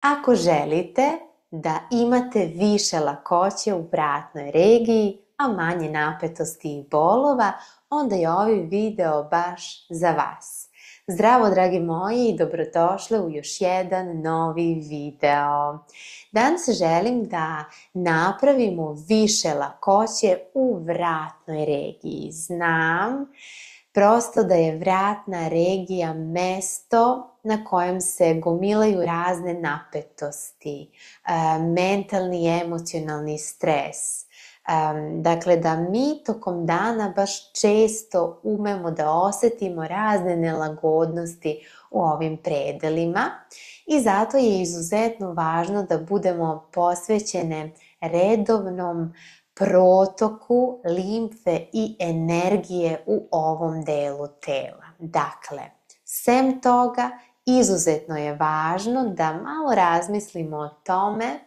Ako želite da imate više lakoće u vratnoj regiji, a manje napetosti i bolova, onda je ovaj video baš za vas. Zdravo dragi moji i dobrodošli u još jedan novi video. Danas želim da napravimo više lakoće u vratnoj regiji. Znam prosto da je vratna regija mesto na kojem se gomilaju razne napetosti, mentalni i emocionalni stres. Dakle, da mi tokom dana baš često umemo da osetimo razne nelagodnosti u ovim predelima i zato je izuzetno važno da budemo posvećene redovnom protoku limfe i energije u ovom delu tela. Dakle, sem toga, izuzetno je važno da malo razmislimo o tome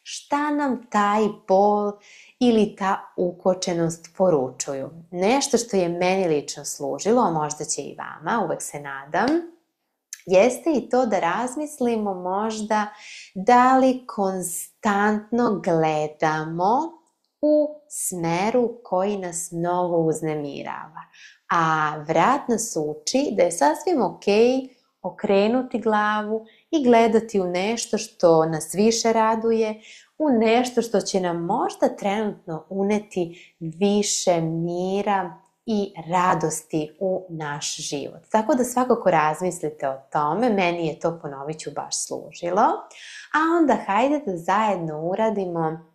šta nam taj bol ili ta ukočenost poručuju. Nešto što je meni lično služilo, a možda će i vama, uvek se nadam, jeste i to da razmislimo možda da li konstantno gledamo u smeru koji nas mnogo uznemirava. A vrat nas uči da je sasvim okej okrenuti glavu i gledati u nešto što nas više raduje, u nešto što će nam možda trenutno uneti više mira i radosti u naš život. Tako da svakako razmislite o tome, meni je to, ponovit ću, baš služilo. A onda hajde da zajedno uradimo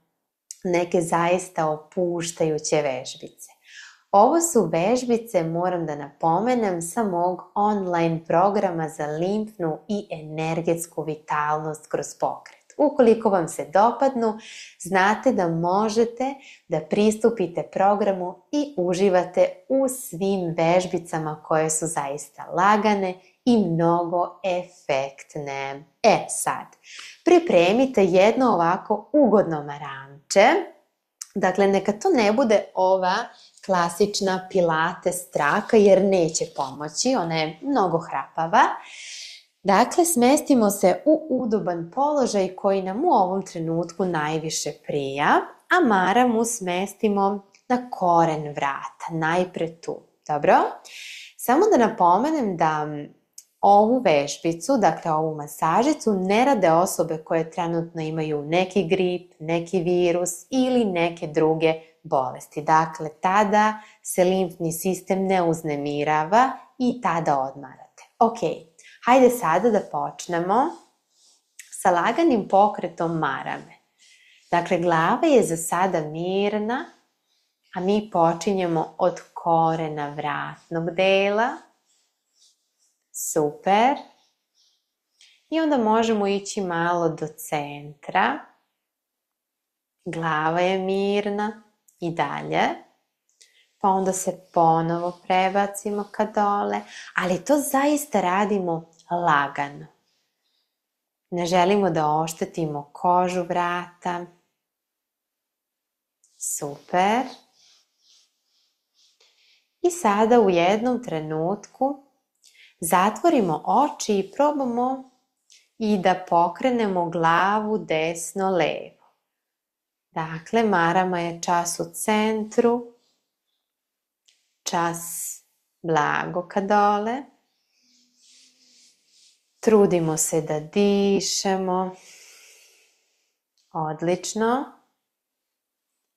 neke zaista opuštajuće vežbice. Ovo su vežbice, moram da napomenem, sa mog online programa za limfnu i energetsku vitalnost kroz pokret. Ukoliko vam se dopadnu, znate da možete da pristupite programu i uživate u svim vežbicama koje su zaista lagane i mnogo efektne. Sad, pripremite jedno ovako ugodno maramče. Dakle, neka to ne bude ova klasična pilates traka jer neće pomoći, ona je mnogo hrapava. Dakle, smestimo se u udoban položaj koji nam u ovom trenutku najviše prija, a maramu smestimo na koren vrata, najpre tu. Dobro? Samo da napomenem da ovu vežbicu, dakle ovu masažicu, ne rade osobe koje trenutno imaju neki grip, neki virus ili neke druge bolesti. Dakle, tada se limfni sistem ne uznemirava i tada odmarate. Ok, hajde sada da počnemo sa laganim pokretom marame. Dakle, glava je za sada mirna, a mi počinjemo od korena vratnog dela. Super. I onda možemo ići malo do centra. Glava je mirna i dalje. Pa onda se ponovo prebacimo ka dole, ali to zaista radimo lagano. Ne želimo da oštetimo kožu vrata. Super. I sada u jednom trenutku zatvorimo oči i probamo i da pokrenemo glavu desno-levo. Dakle, marama je čas u centru, čas blago ka dole. Trudimo se da dišemo. Odlično.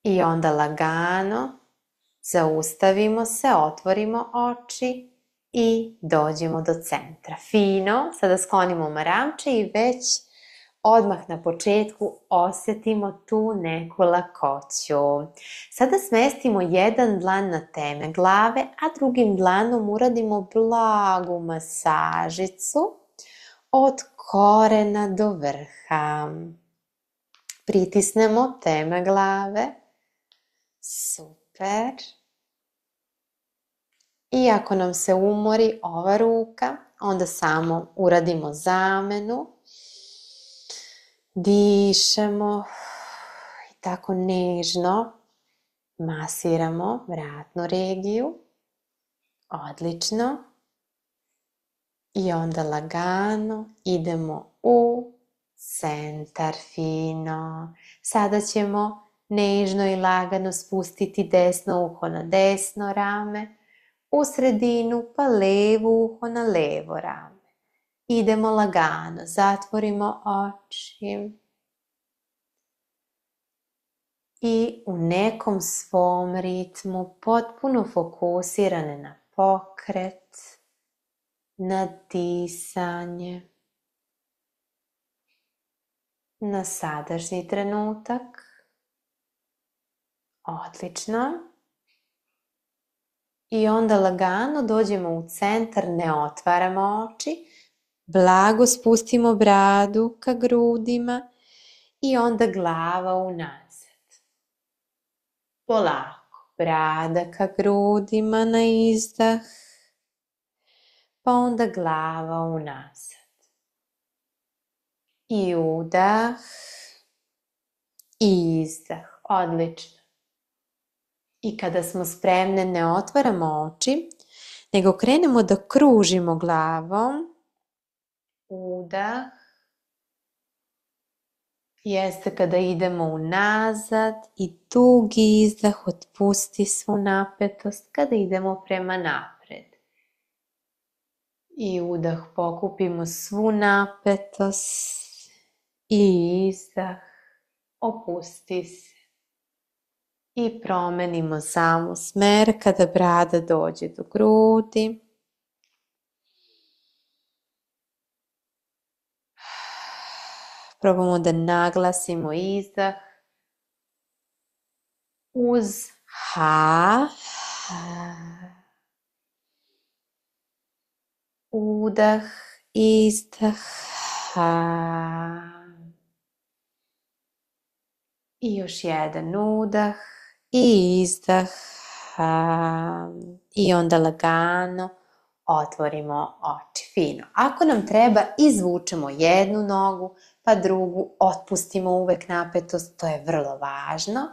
I onda lagano zaustavimo se, otvorimo oči i dođemo do centra. Fino, sada sklonimo maramče i već odmah na početku osetimo tu neku lakoću. Sada smestimo jedan dlan na teme glave, a drugim dlanom uradimo blagu masažicu od korena do vrha. Pritisnemo teme glave. Super. I ako nam se umori ova ruka, onda samo uradimo zamenu. Dišemo i tako nežno masiramo vratnu regiju. Odlično. I onda lagano idemo u centar fino. Sada ćemo nežno i lagano spustiti desno uho na desno rame, u sredinu pa levo uho na levo rame. Idemo lagano, zatvorimo oči i u nekom svom ritmu potpuno fokusirane na pokret, na disanje, na sadašnji trenutak. Odlično. I onda lagano dođemo u centar, ne otvaramo oči, blago spustimo bradu ka grudima i onda glava unazad. Polako, brada ka grudima na izdah, pa onda glava unazad. I udah, i izdah. Odlično. I kada smo spremne, ne otvaramo oči, nego krenemo da kružimo glavom. Udah. Jeste kada idemo unazad i dugi izdah, otpusti svu napetost kada idemo prema napred. I udah, pokupimo svu napetost i izdah, opusti se. I promenimo samo smer kada brada dođe do grudi. Probamo da naglasimo izdah uz ha. Udah, izdah, ha. I još jedan udah i izdah. I onda lagano otvorimo oči. Fino. Ako nam treba, izvučemo jednu nogu, pa drugu, otpustimo uvek napetost, to je vrlo važno.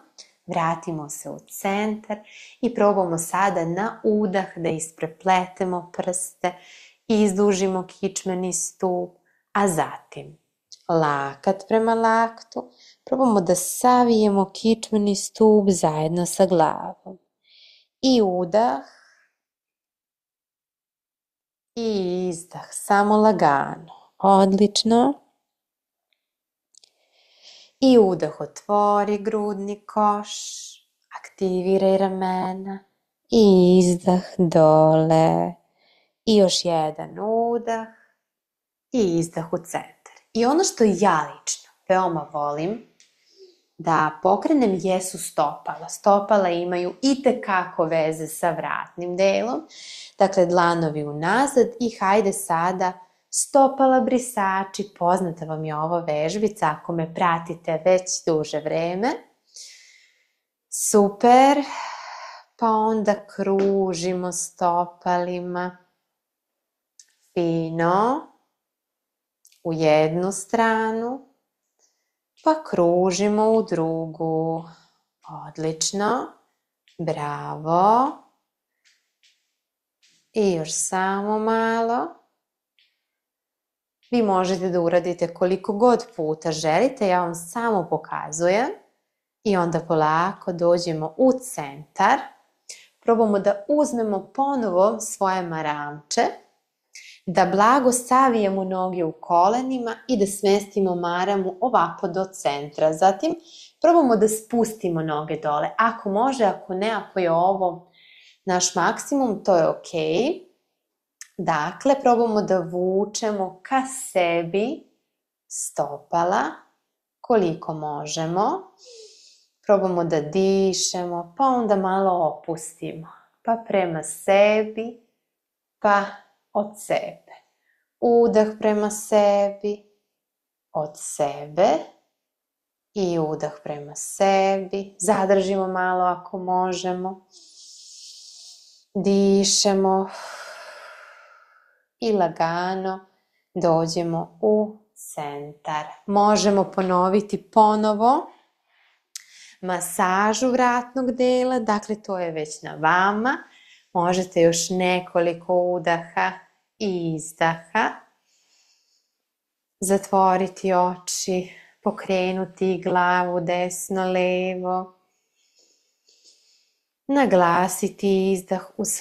Vratimo se u centar i probamo sada na udah da isprepletemo prste, izdužimo kičmeni stup, a zatim lakat prema laktu. Probamo da savijemo kičmeni stup zajedno sa glavom. I udah i izdah, samo lagano. Odlično. I udah, otvori grudni koš, aktiviraj ramena i izdah dole. I još jedan udah i izdah u centar. I ono što ja lično veoma volim da pokrenem jesu stopala. Stopala imaju itekako veze sa vratnim delom. Dakle, dlanovi unazad i hajde sada stopala brisači. Poznata vam je ova vežbica ako me pratite već duže vreme. Super. Pa onda kružimo stopalima. Fino. U jednu stranu. Pa kružimo u drugu. Odlično. Bravo. I još samo malo. Vi možete da uradite koliko god puta želite, ja vam samo pokazujem. I onda polako dođemo u centar. Probamo da uzmemo ponovo svoje maramče, da blago savijemo noge u kolenima i da smestimo maramu ovako do centra. Zatim probamo da spustimo noge dole. Ako može, ako ne, ako je ovo naš maksimum, to je ok. Dakle, probamo da vučemo ka sebi stopala koliko možemo. Probamo da dišemo, pa onda malo opustimo. Pa prema sebi, pa od sebe. Udah prema sebi, od sebe i udah prema sebi. Zadržimo malo ako možemo. Dišemo i lagano dođemo u centar. Možemo ponoviti ponovo masažu vratnog dela, dakle to je već na vama. Možete još nekoliko udaha i izdaha. zatvoriti oči, pokrenuti glavu desno, levo, naglasiti izdah uz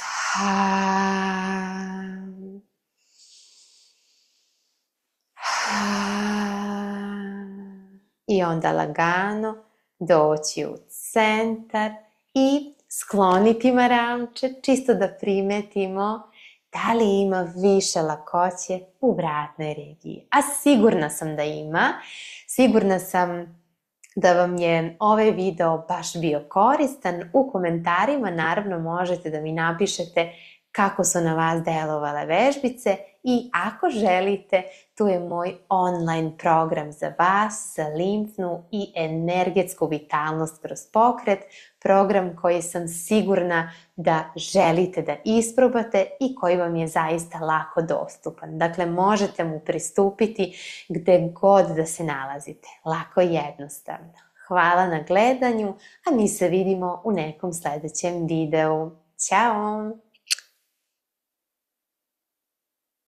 i onda lagano doći u centar i skloniti maramče, čisto da primetimo da li ima više lakoće u vratnoj regiji. A sigurna sam da ima. Sigurna sam da vam je ovaj video baš bio koristan. U komentarima naravno možete da mi napišete kako su na vas delovale vežbice i ako želite, tu je moj online program za vas, za limfnu i energetsku vitalnost kroz pokret, program koji sam sigurna da želite da isprobate i koji vam je zaista lako dostupan. Dakle, možete mu pristupiti gde god da se nalazite, lako i jednostavno. Hvala na gledanju, a mi se vidimo u nekom sledećem videu. Ćao!